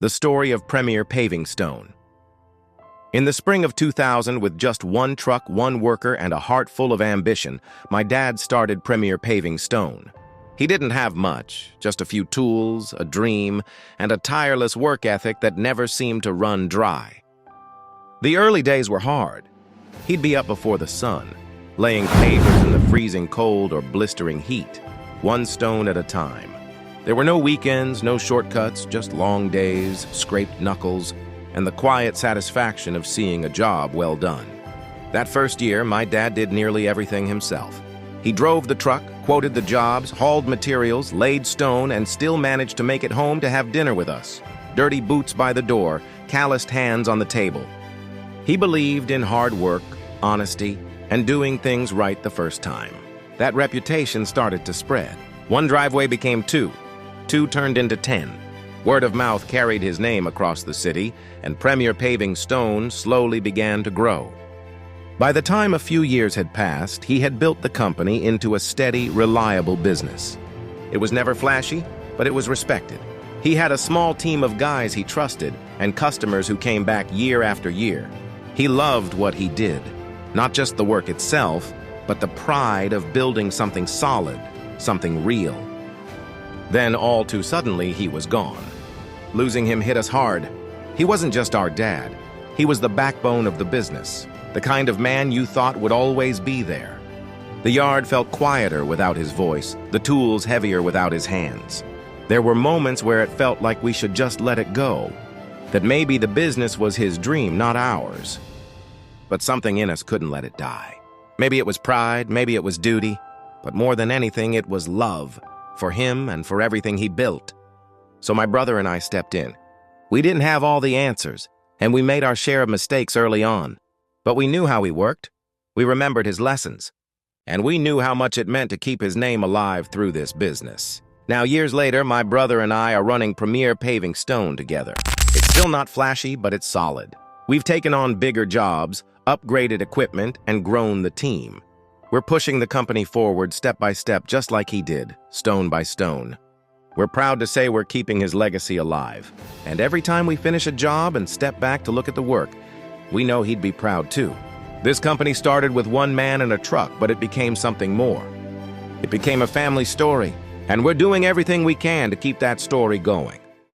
the story of Premier Paving Stone. In the spring of 2000, with just one truck, one worker, and a heart full of ambition, my dad started Premier Paving Stone. He didn't have much, just a few tools, a dream, and a tireless work ethic that never seemed to run dry. The early days were hard. He'd be up before the sun, laying pavers in the freezing cold or blistering heat, one stone at a time. There were no weekends, no shortcuts, just long days, scraped knuckles, and the quiet satisfaction of seeing a job well done. That first year, my dad did nearly everything himself. He drove the truck, quoted the jobs, hauled materials, laid stone, and still managed to make it home to have dinner with us. Dirty boots by the door, calloused hands on the table. He believed in hard work, honesty, and doing things right the first time. That reputation started to spread. One driveway became two. Two turned into 10. Word of mouth carried his name across the city, and Premier Paving Stone slowly began to grow. By the time a few years had passed, he had built the company into a steady, reliable business. It was never flashy, but it was respected. He had a small team of guys he trusted and customers who came back year after year. He loved what he did, not just the work itself, but the pride of building something solid, something real. Then, all too suddenly, he was gone. Losing him hit us hard. He wasn't just our dad. He was the backbone of the business, the kind of man you thought would always be there. The yard felt quieter without his voice, the tools heavier without his hands. There were moments where it felt like we should just let it go, that maybe the business was his dream, not ours. But something in us couldn't let it die. Maybe it was pride, maybe it was duty, but more than anything, it was love, for him and for everything he built. So my brother and I stepped in. We didn't have all the answers, and we made our share of mistakes early on. But we knew how he worked. We remembered his lessons. And we knew how much it meant to keep his name alive through this business. Now, years later, my brother and I are running Premier Paving Stone together. It's still not flashy, but it's solid. We've taken on bigger jobs, upgraded equipment, and grown the team. We're pushing the company forward step by step, just like he did, stone by stone. We're proud to say we're keeping his legacy alive. And every time we finish a job and step back to look at the work, we know he'd be proud too. This company started with one man and a truck, but it became something more. It became a family story, and we're doing everything we can to keep that story going.